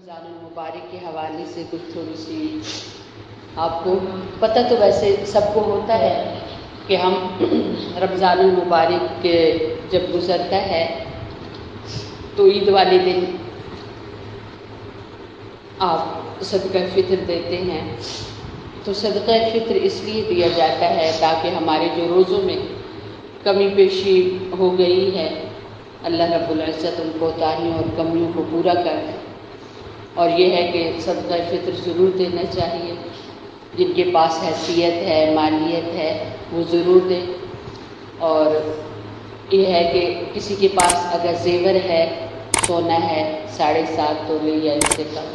رمضان المبارک کے حوالے سے کچھ تھوڑی سی آپ کو پتہ تو ویسے سب کو ہوتا ہے کہ ہم رمضان المبارک کے جب گزرتا ہے تو عید والے دن آپ صدقہ فطر دیتے ہیں. تو صدقہ فطر اس لیے دیا جاتا ہے تاکہ ہمارے جو روزوں میں کمی بیشی ہو گئی ہے اللہ رب العزت ان کوتاہیوں اور کمیوں کو پورا کر دے. اور یہ ہے کہ صدقہ فطر ضرور دینا چاہیے. جن کے پاس حیثیت ہے مالیت ہے وہ ضرور دے. اور یہ ہے کہ کسی کے پاس اگر زیور ہے سونا ہے 7.5 تولے یا اس سے کم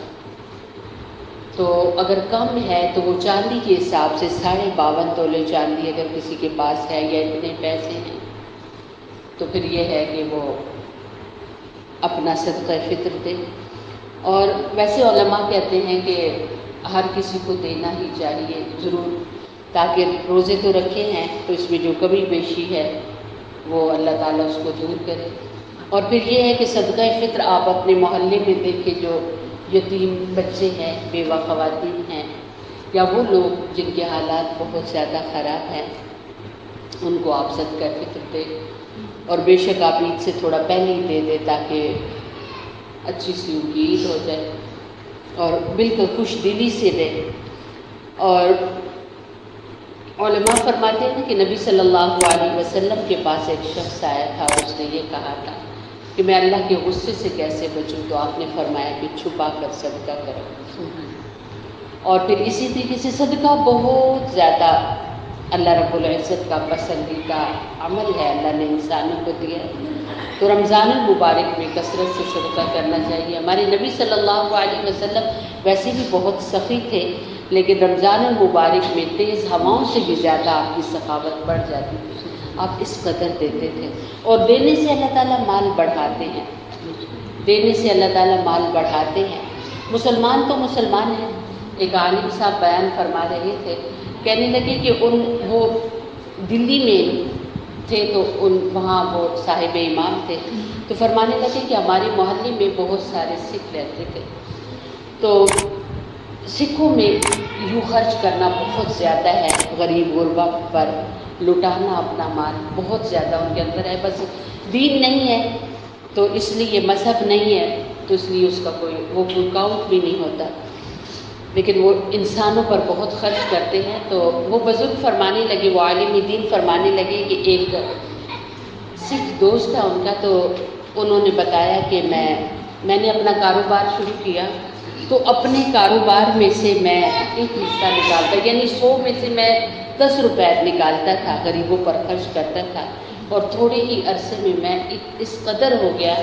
تو اگر کم ہے تو وہ چاندی کے حساب سے 52.5 تولے چاندی اگر کسی کے پاس ہے یا اتنے پیسے ہیں تو پھر یہ ہے کہ وہ اپنا صدقہ فطر دے. اور ویسے علماء کہتے ہیں کہ ہر کسی کو دینا ہی چاہیے ضرور تاکہ روزے تو رکھے ہیں تو اس میں جو کمی بیشی ہے وہ اللہ تعالیٰ اس کو دور کرے. اور پھر یہ ہے کہ صدقہ فطر آپ اپنے محلے میں دیکھیں جو یتیم بچے ہیں بیوہ خواتین ہیں یا وہ لوگ جن کے حالات بہت زیادہ خراب ہیں ان کو آپ صدقہ فطر دیں. اور بے شک آپ عید سے تھوڑا پہلے ہی دے دیں تاکہ اچھی سی ان کی عید ہو جائے اور بالکل خوش دلی سے دیں. اور علماء فرماتے ہیں کہ نبی صلی اللہ علیہ وسلم کے پاس ایک شخص آیا تھا اور اس نے یہ کہا تھا کہ میں اللہ کے غصے سے کیسے بچوں تو آپ نے فرمایا کہ چھپا کر صدقہ کرو. اور پھر اسی طریقے سے صدقہ بہت زیادہ اللہ رب العزت کا پسندیدہ عمل ہے اللہ نے انسانوں کو دیا ہے. تو رمضان المبارک میں کثرت سے صدقہ کرنا چاہیے. ہمارے نبی صلی اللہ علیہ وسلم ویسے بھی بہت سخی تھے لیکن رمضان المبارک میں تیز ہواؤں سے بھی زیادہ آپ کی سخاوت بڑھ جاتی تھی. آپ اس قدر دیتے تھے اور دینے سے اللہ تعالیٰ مال بڑھاتے ہیں. دینے سے اللہ تعالیٰ مال بڑھاتے ہیں. مسلمان تو مسلمان ہیں. ایک عالم صاحب بیان فرما رہے تھے کہنے لگے کہ وہ دلی میں تھے تو وہاں وہ صاحب امام تھے تو فرمانے لگے کہ ہمارے محلے میں بہت سارے سکھ رہتے تھے تو سکھوں میں یوں خرچ کرنا بہت زیادہ ہے غریب غربا پر لٹانا اپنا مال بہت زیادہ ان کے اندر ہے. بس دین نہیں ہے تو اس لیے مذہب نہیں ہے تو اس لیے اس کا کوئی کاؤنٹ بھی نہیں ہوتا لیکن وہ انسانوں پر بہت خرچ کرتے ہیں. تو وہ بزرگ فرمانے لگے وہ عالم دین فرمانے لگے کہ ایک سکھ دوست تھا ان کا تو انہوں نے بتایا کہ میں نے اپنا کاروبار شروع کیا تو اپنے کاروبار میں سے میں ایک حصہ نکالتا یعنی 100 میں سے میں 10 روپے نکالتا تھا غریبوں پر خرچ کرتا تھا اور تھوڑے ہی عرصے میں اس قدر ہو گیا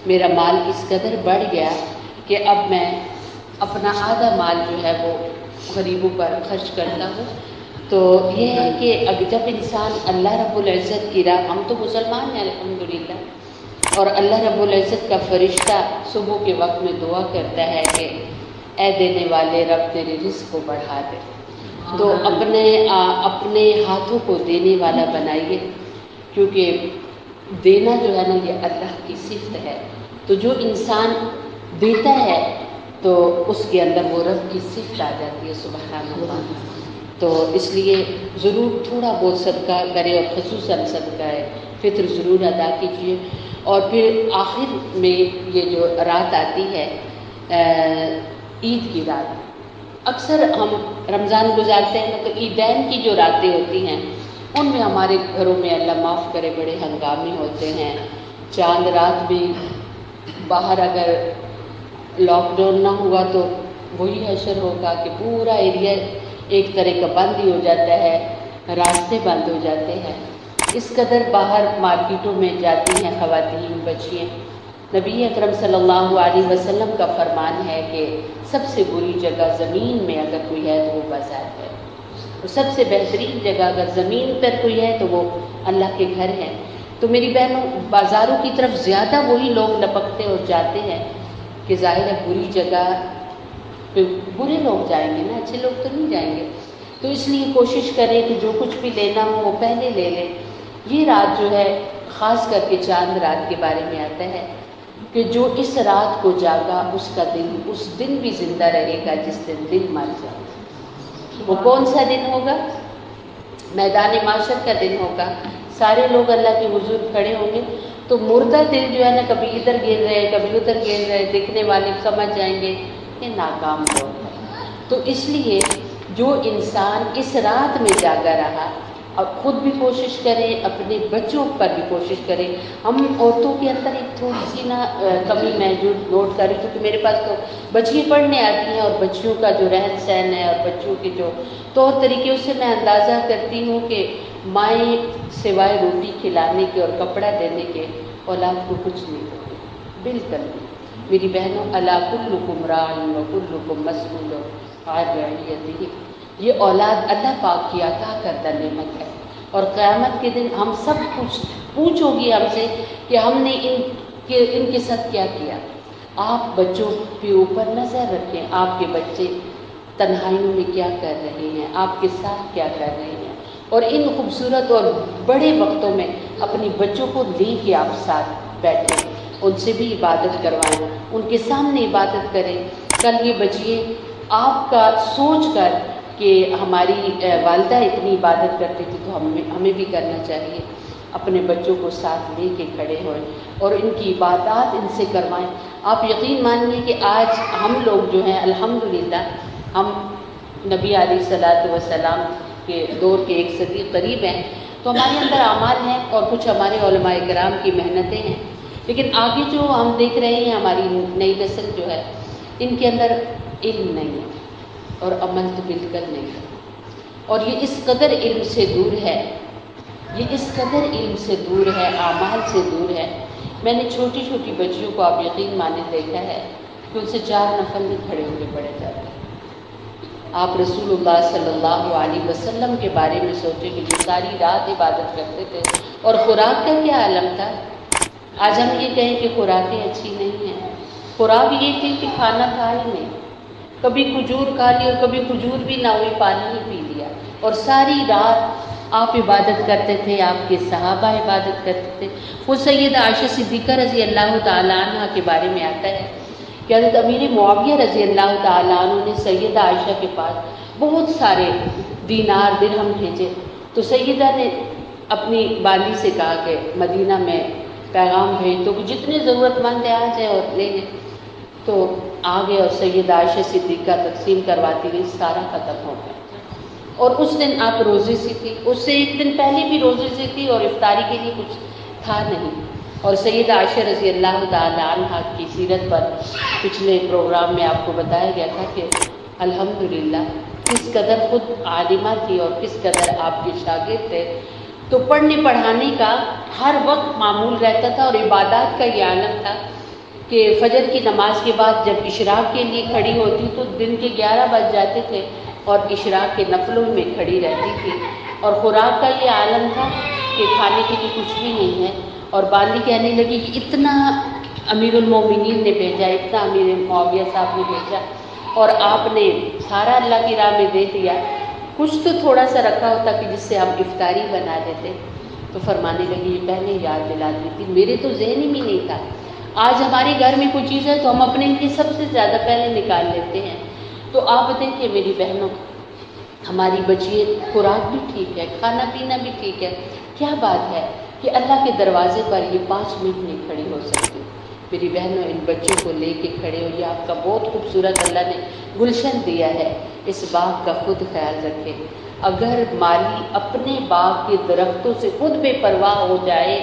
میرا مال اس قدر بڑھ گیا کہ اب میں اپنا آدھا مال جو ہے وہ غریبوں پر خرچ کرتا ہوں. تو یہ ہے کہ جب انسان اللہ رب العزت کی راہ ہم تو مسلمان ہیں الحمدللہ اور اللہ رب العزت کا فرشتہ صبح کے وقت میں دعا کرتا ہے کہ اے دینے والے رب تیرے رزق کو بڑھا دے. تو اپنے ہاتھوں کو دینے والا بنائیے کیونکہ دینا جو ہے نا یہ اللہ کی صفت ہے. تو جو انسان دیتا ہے تو اس کے اندر وہ رب کی صفت آ جاتی ہے سبحان اللہ. تو اس لیے ضرور تھوڑا بہت صدقہ کرے اور خصوصاً صدقہ فطر ضرور ادا کیجیے. اور پھر آخر میں یہ جو رات آتی ہے عید کی رات اکثر ہم رمضان گزارتے ہیں تو عیدین کی جو راتیں ہوتی ہیں ان میں ہمارے گھروں میں اللہ معاف کرے بڑے ہنگامے ہوتے ہیں. چاند رات بھی باہر اگر لاک ڈاؤن نہ ہوا تو وہی حشر ہوگا کہ پورا ایریا ایک طرح کا بند ہی ہو جاتا ہے راستے بند ہو جاتے ہیں. اس قدر باہر مارکیٹوں میں جاتی ہیں خواتین بچیاں. نبی اکرم صلی اللہ علیہ وسلم کا فرمان ہے کہ سب سے بری جگہ زمین میں اگر کوئی ہے تو وہ بازار ہے اور سب سے بہترین جگہ اگر زمین پر کوئی ہے تو وہ اللہ کے گھر ہے. تو میری بہنوں بازاروں کی طرف زیادہ وہی لوگ لپکتے اور جاتے ہیں کہ ظاہر ہے بری جگہ پہ برے لوگ جائیں گے نا اچھے لوگ تو نہیں جائیں گے. تو اس لیے کوشش کریں کہ جو کچھ بھی لینا ہو وہ پہلے لے لیں. یہ رات جو ہے خاص کر کے چاند رات کے بارے میں آتا ہے کہ جو اس رات کو جاگا اس کا دل اس دن بھی زندہ رہے گا جس دن دل مر جائے۔ وہ کون سا دن ہوگا؟ میدان معاشر کا دن ہوگا۔ سارے لوگ اللہ کے حضور کھڑے ہوں گے تو مردہ دل جو ہے نا، کبھی ادھر گر رہے کبھی ادھر گر رہے، دیکھنے والے سمجھ جائیں گے یہ ناکام لوگ ہیں۔ تو اس لیے جو انسان اس رات میں جاگا رہا، اب خود بھی کوشش کریں، اپنے بچوں پر بھی کوشش کریں۔ ہم عورتوں کے اندر ایک تھوڑی سی نا کمی میں جو نوٹ کر رہی ہوں، کیونکہ میرے پاس تو بچیاں پڑھنے آتی ہیں اور بچیوں کا جو رہن سہن ہے اور بچوں کے جو طور طریقے، اس سے میں اندازہ کرتی ہوں کہ مائیں سوائے روٹی کھلانے کے اور کپڑا دینے کے اولاد کو کچھ نہیں ہوتی، بالکل نہیں۔ میری بہنوں، الا کلکم راع و کلکم مسئول عن رعیتہ، یہ اولاد اللہ پاک کی عطا کردہ نعمت ہے، اور قیامت کے دن ہم سب کچھ پوچھو گی ہم سے کہ ہم نے ان کے ساتھ کیا کیا۔ آپ بچوں کے اوپر نظر رکھیں، آپ کے بچے تنہائیوں میں کیا کر رہے ہیں، آپ کے ساتھ کیا کر رہے ہیں، اور ان خوبصورت اور بڑے وقتوں میں اپنی بچوں کو لے کے آپ ساتھ بیٹھیں، ان سے بھی عبادت کروائیں، ان کے سامنے عبادت کریں۔ کل یہ بچیے آپ کا سوچ کر کہ ہماری والدہ اتنی عبادت کرتی تھی تو ہمیں بھی کرنا چاہیے، اپنے بچوں کو ساتھ لے کے کھڑے ہوئیں اور ان کی عبادات ان سے کروائیں۔ آپ یقین مانیے کہ آج ہم لوگ جو ہیں الحمدللہ، ہم نبی علیہ الصلوۃ والسلام کے دور کے 1 صدی قریب ہیں، تو ہمارے اندر اعمال ہیں اور کچھ ہمارے علماء کرام کی محنتیں ہیں، لیکن آگے جو ہم دیکھ رہے ہیں ہماری نئی نسل جو ہے، ان کے اندر علم نہیں ہے اور عمل تو بالکل نہیں ہے، اور یہ اس قدر علم سے دور ہے، یہ اس قدر علم سے دور ہے، اعمال سے دور ہے۔ میں نے چھوٹی چھوٹی بچیوں کو آپ یقین مانے دیکھا ہے کہ ان سے 4 نفل نہیں کھڑے ہو کے پڑے جاتے۔ آپ رسول اللہ صلی اللہ علیہ وسلم کے بارے میں سوچیں کہ جو ساری رات عبادت کرتے تھے، اور خوراک کا کیا عالم تھا۔ آج ہم یہ کہیں کہ خوراکیں اچھی نہیں ہیں، خوراک یہ تھی کہ کھانا کھا ہی نہیں، کبھی کھجور کھا لی اور کبھی کھجور بھی نہ ہوئی، پانی ہی پی لیا، اور ساری رات آپ عبادت کرتے تھے، آپ کے صحابہ عبادت کرتے تھے۔ وہ سیدہ عائشہ صدیقہ رضی اللہ تعالیٰ عنہ کے بارے میں آتا ہے کہ حضرت امیر معاویہ رضی اللہ تعالیٰ عنہ نے سیدہ عائشہ کے پاس بہت سارے دینار درہم بھیجے، تو سیدہ نے اپنی بالی سے کہا کہ مدینہ میں پیغام بھیج دو کہ جتنے ضرورت مند ہیں آ جائیں اور لے لیں۔ تو آگے اور سیدہ عائشہ صدیقہ تقسیم کرواتی رہی، سارا ختم ہو گیا۔ اور اس دن آپ روزے سے تھی، اس سے 1 دن پہلے بھی روزے سے تھی اور افطاری کے لیے کچھ تھا نہیں۔ اور سیدہ عائشہ رضی اللہ تعالیٰ عنہ کی سیرت پر پچھلے پروگرام میں آپ کو بتایا گیا تھا کہ الحمدللہ کس قدر خود عالمہ تھی اور کس قدر آپ کے شاگرد تھے، تو پڑھنے پڑھانے کا ہر وقت معمول رہتا تھا، اور عبادات کا یہ عالم تھا کہ فجر کی نماز کے بعد جب اشراق کے لیے کھڑی ہوتی تو دن کے 11 بج جاتے تھے اور اشراق کے نفلوں میں کھڑی رہتی تھی، اور خوراک کا یہ عالم تھا کہ کھانے کے لیے کچھ بھی نہیں ہے۔ اور بالی کہنے لگی کہ اتنا امیر المومنین نے بھیجا، اتنا امیر معاویہ صاحب نے بھیجا، اور آپ نے سارا اللہ کی راہ میں دے دیا، کچھ تو تھوڑا سا رکھا ہوتا کہ جس سے ہم افطاری بنا دیتے۔ تو فرمانے لگی یہ پہلے یاد دلا دی تھی، میرے تو ذہن میں نہیں تھا۔ آج ہمارے گھر میں کوئی چیز ہے تو ہم اپنے لیے سب سے زیادہ پہلے نکال لیتے ہیں۔ تو آپ دیکھیں میری بہنوں، ہماری بچیے خوراک بھی ٹھیک ہے، کھانا پینا بھی ٹھیک ہے، کیا بات ہے کہ اللہ کے دروازے پر یہ 5 منٹ نہیں کھڑی ہو سکتی۔ میری بہنوں، ان بچوں کو لے کے کھڑے ہو، یہ آپ کا بہت خوبصورت اللہ نے گلشن دیا ہے، اس باغ کا خود خیال رکھیں۔ اگر مالی اپنے باغ کے درختوں سے خود بے پرواہ ہو جائے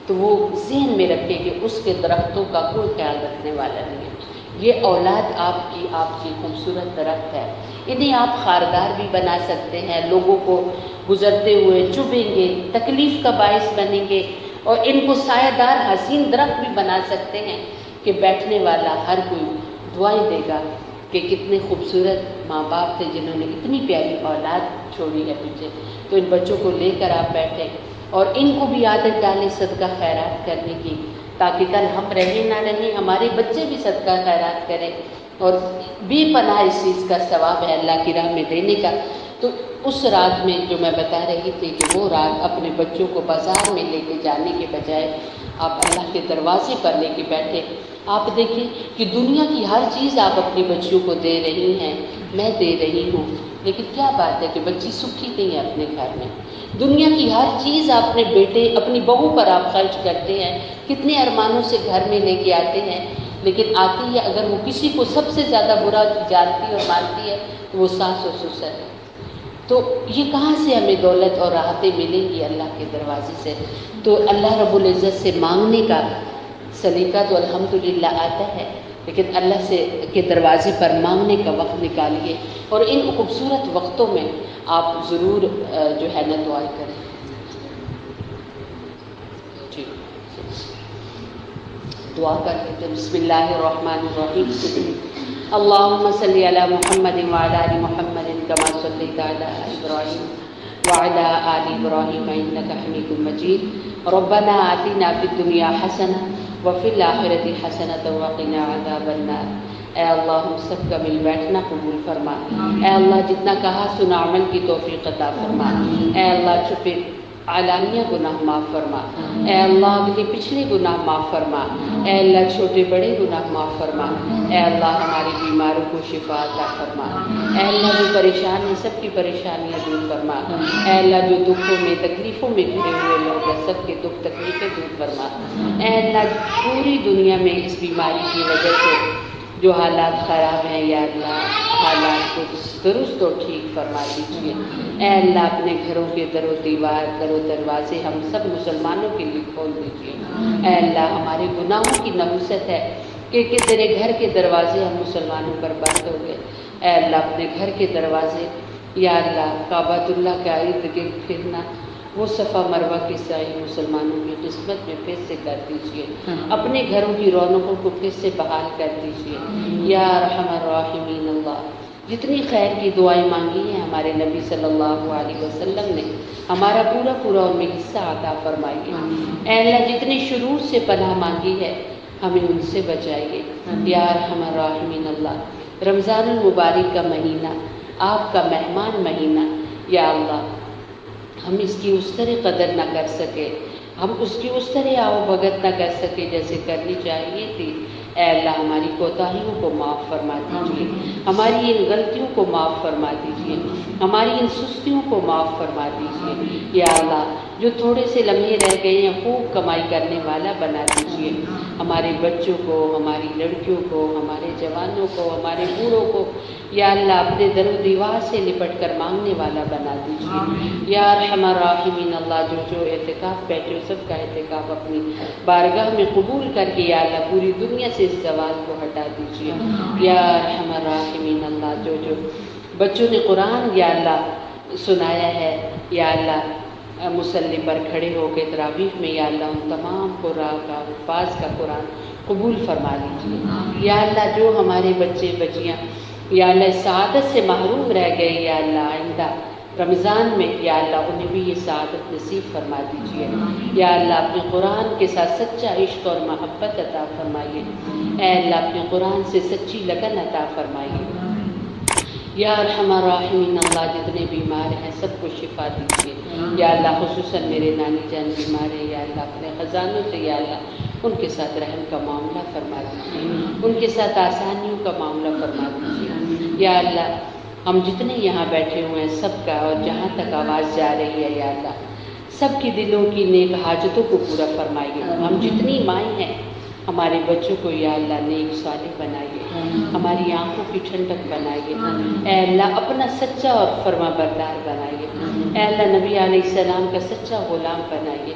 تو وہ ذہن میں رکھے کہ اس کے درختوں کا کوئی خیال رکھنے والا نہیں ہے۔ یہ اولاد آپ کی خوبصورت درخت ہے، انہیں آپ خاردار بھی بنا سکتے ہیں، لوگوں کو گزرتے ہوئے چبھیں گے، تکلیف کا باعث بنیں گے، اور ان کو سایہ دار حسین درخت بھی بنا سکتے ہیں کہ بیٹھنے والا ہر کوئی دعائیں دے گا کہ کتنے خوبصورت ماں باپ تھے جنہوں نے اتنی پیاری اولاد چھوڑی ہے پیچھے۔ تو ان بچوں کو لے کر آپ بیٹھیں اور ان کو بھی عادت ڈالیں صدقہ خیرات کرنے کی، تاکہ کل ہم رہیں نہ رہیں، ہمارے بچے بھی صدقہ خیرات کریں۔ اور بے پناہ اس چیز کا ثواب ہے اللہ کی راہ میں دینے کا۔ تو اس رات میں جو میں بتا رہی تھی کہ وہ رات اپنے بچوں کو بازار میں لے کے جانے کے بجائے آپ اللہ کے دروازے پر لے کے بیٹھے۔ آپ دیکھیں کہ دنیا کی ہر چیز آپ اپنی بچیوں کو دے رہی ہیں، میں دے رہی ہوں، لیکن کیا بات ہے کہ بچی سکھی نہیں ہے اپنے گھر میں۔ دنیا کی ہر چیز اپنے بیٹے اپنی بہو پر آپ خرچ کرتے ہیں، کتنے ارمانوں سے گھر میں لے کے آتے ہیں، لیکن آتی ہے اگر وہ کسی کو سب سے زیادہ برا جانتی اور مانتی ہے تو وہ ساس اور سسر ہے۔ تو یہ کہاں سے ہمیں دولت اور راحتیں ملیں گی؟ اللہ کے دروازے سے۔ تو اللہ رب العزت سے مانگنے کا سلیقہ تو الحمدللہ آتا ہے، لیکن اللہ سے کے دروازے پر مانگنے کا وقت نکالیے، اور ان خوبصورت وقتوں میں آپ ضرور جو ہے نا دعائیں کریں۔ جی دعا کر لیتے ہیں۔ بسم اللہ الرحمن الرحیم۔ اللہم صلی علی محمد وعلی آل محمد کما صلیت علی ابراہیم وعلی آل ابراہیم انک حمید مجید۔ ربنا آتنا فی الدنیا حسنہ وفی الآخرۃ حسنۃ وقنا عذاب النار۔ اے اللہ ہم سب کا مل بیٹھنا قبول فرما۔ اے اللہ جتنا کہا سنا عمل کی توفیق عطا فرما۔ اے اللہ چھپے علانیہ گناہ معاف فرما۔ اے اللہ اگلے پچھلے گناہ معاف فرما۔ اے اللہ چھوٹے بڑے گناہ معاف فرما۔ اے اللہ ہماری بیماروں کو شفا عطا فرما۔ اے اللہ جو پریشان ہیں سب کی پریشانیاں دور فرما۔ اے اللہ جو دکھوں میں تکلیفوں میں گھرے ہوئے لوگ ہیں سب کے دکھ تکلیفیں دور فرما۔ اے اللہ پوری دنیا میں اس بیماری کی وجہ سے جو حالات خراب ہیں یا اللہ حالات کو درست اور ٹھیک فرما دیجیے۔ اے اللہ اپنے گھروں کے در و دیوار در و دروازے ہم سب مسلمانوں کے لیے کھول دیجیے۔ اے اللہ ہمارے گناہوں کی نحوست ہے کہ تیرے گھر کے دروازے ہم مسلمانوں پر بند ہو گئے۔ اے اللہ اپنے گھر کے دروازے یا اللہ کعبۃ اللہ کے ارد گرد پھرنا وہ صفا مروہ کی سعی مسلمانوں کی قسمت میں پھر سے کر دیجیے۔ اپنے گھروں کی رونقوں کو پھر سے بحال کر دیجیے یا ارحم الراحمین۔ اللہ جتنی خیر کی دعائیں مانگی ہیں ہمارے نبی صلی اللہ علیہ وسلم نے ہمارا پورا پورا ان میں حصہ عطا فرمائیے۔ اے اللہ جتنی شرور سے پناہ مانگی ہے ہمیں ان سے بچائیے یا ارحم الراحمین۔ اللہ رمضان المبارک کا مہینہ آپ کا مہمان مہینہ، یا اللہ ہم اس کی اس طرح قدر نہ کر سکے، ہم اس کی اس طرح آؤ بھگت نہ کر سکے جیسے کرنی چاہیے تھی۔ اے اللہ ہماری کوتاہیوں کو معاف فرما دیجیے، ہماری ان غلطیوں کو معاف فرما دیجیے، ہماری ان سستیوں کو معاف فرما دیجیے۔ یا اللہ جو تھوڑے سے لمحے رہ گئے ہیں خوب کمائی کرنے والا بنا دیجیے، ہمارے بچوں کو، ہماری لڑکیوں کو، ہمارے جوانوں کو، ہمارے بوڑھوں کو یا اللہ اپنے در و دیوار سے لپٹ کر مانگنے والا بنا دیجیے یا ارحم الراحمین۔ اللہ جو اعتکاف بیٹھے ہو سب کا اعتکاف اپنی بارگاہ میں قبول کر کے یا اللہ پوری دنیا سے اس زوال کو ہٹا دیجیے یا ارحم الراحمین۔ اللہ جو بچوں نے قرآن یا اللہ سنایا ہے یا اللہ مصلی پر کھڑے ہو کے تراویح میں یا اللہ ان تمام قرآن کا حفاظ کا قرآن قبول فرما لیجیے یا اللہ جو ہمارے بچے بچیاں یا اللہ اس سعادت سے محروم رہ گئے یا اللہ آئندہ رمضان میں یا اللہ انہیں بھی یہ سعادت نصیب فرما دیجیے یا اللہ اپنے قرآن کے ساتھ سچا عشق اور محبت عطا فرمائیے۔ اے اللہ اپنے قرآن سے سچی لگن عطا فرمائیے یا ارحم الراحمین۔ اللہ جتنے بیمار ہیں سب کو شفا دیجیے یا اللہ خصوصاً میرے نانی جان بیمار ہیں یا اللہ اپنے خزانوں سے یا اللہ ان کے ساتھ رحم کا معاملہ فرما دیجیے، ان کے ساتھ آسانیوں کا معاملہ فرما دیجیے یا اللہ ہم جتنے یہاں بیٹھے ہوئے ہیں سب کا اور جہاں تک آواز جا رہی ہے یا اللہ سب کی دلوں کی نیک حاجتوں کو پورا فرمائیے۔ ہم جتنی مائیں ہیں ہمارے بچوں کو یا اللہ نیک صالح بنائیے، ہماری آنکھوں کی ٹھنڈک بنائیے۔ اے اللہ اپنا سچا اور فرما بردار بنائیے۔ اے اللہ نبی علیہ السلام کا سچا غلام بنائیے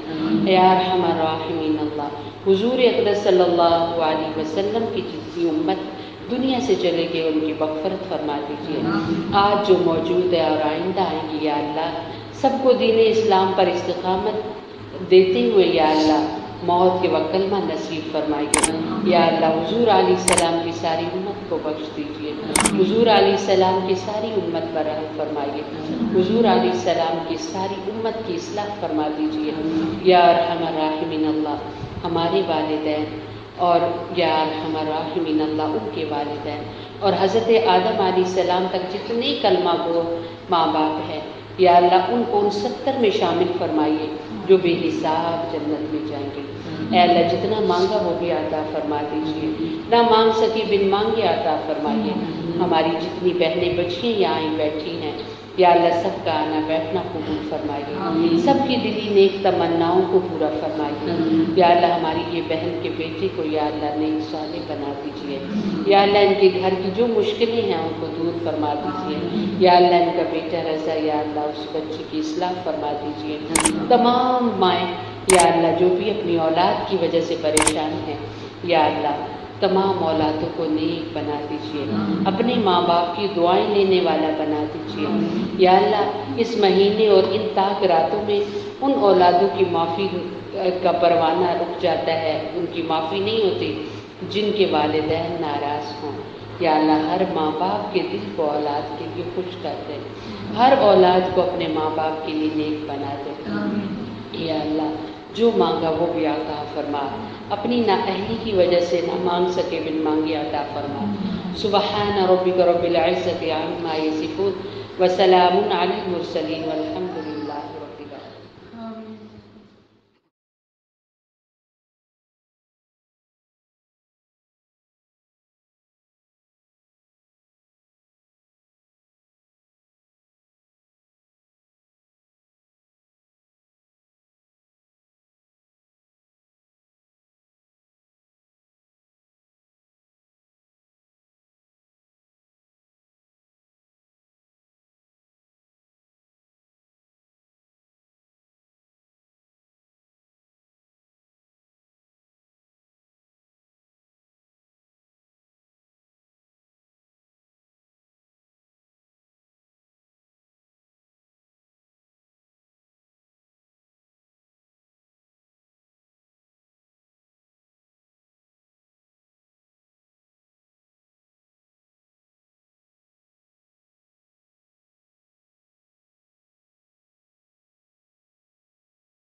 یا ارحم الراحمین۔ اللہ حضور اقدس صلی اللہ علیہ وسلم کی جتنی امت دنیا سے چلے گئے ان کی مغفرت فرما دیجیے، آج جو موجود ہے اور آئندہ آئیں گی یا اللہ سب کو دین اسلام پر استقامت دیتے ہوئے یا اللہ موت کے وقت کلمہ نصیب فرمائیے یا اللہ حضور علیہ السلام کی ساری امت کو بخش دیجیے، حضور علیہ السلام کی ساری امت پر رحم فرمائیے، حضور علیہ السلام کی ساری امت کی اصلاح فرما دیجیے یا ارحم الراحمین۔ اللہ ہمارے والدین اور یا ارحم الراحمین اللہ ان کے والدین اور حضرت آدم علیہ السلام تک جتنے کلمہ گو ماں باپ ہیں یا اللہ ان کو ان 70 میں شامل فرمائیے جو بے حساب جنت میں جائیں گے۔ اے اللہ جتنا مانگا وہ بھی عطا فرما دیجیے، نہ مانگ سکی بن مانگے عطا فرمائیے۔ ہماری جتنی بہنیں بچیاں یہاں آئی بیٹھی ہیں یا اللہ سب کا آنا بیٹھنا قبول فرمائیے، سب کی دلی نیک تمناؤں کو پورا فرمائیے۔ یا اللہ ہماری یہ بہن کے بیٹے کو یا اللہ نیک صالح بنا دیجیے، یا اللہ ان کے گھر کی جو مشکلیں ہیں ان کو دور فرما دیجیے، یا اللہ ان کا بیٹا رضا یا اللہ اس بچے کی اصلاح فرما دیجیے۔ تمام مائیں یا اللہ جو بھی اپنی اولاد کی وجہ سے پریشان ہیں یا اللہ تمام اولادوں کو نیک بنا دیجیے، اپنے ماں باپ کی دعائیں لینے والا بنا دیجیے۔ یا اللہ اس مہینے اور ان تاک راتوں میں ان اولادوں کی معافی کا پروانہ رک جاتا ہے، ان کی معافی نہیں ہوتی جن کے والدین ناراض ہوں۔ یا اللہ ہر ماں باپ کے دل کو اولاد کے لیے خوش کر دے، ہر اولاد کو اپنے ماں باپ کے لیے نیک بنا دے۔ یا اللہ جو مانگا وہ بھی عطا فرما، اپنی نااہلی کی وجہ سے نہ مانگ سکے بن مانگے عطا فرما۔ سبحان ربک رب العزت عما یصفون وسلام علی المرسلین والحمد للہ۔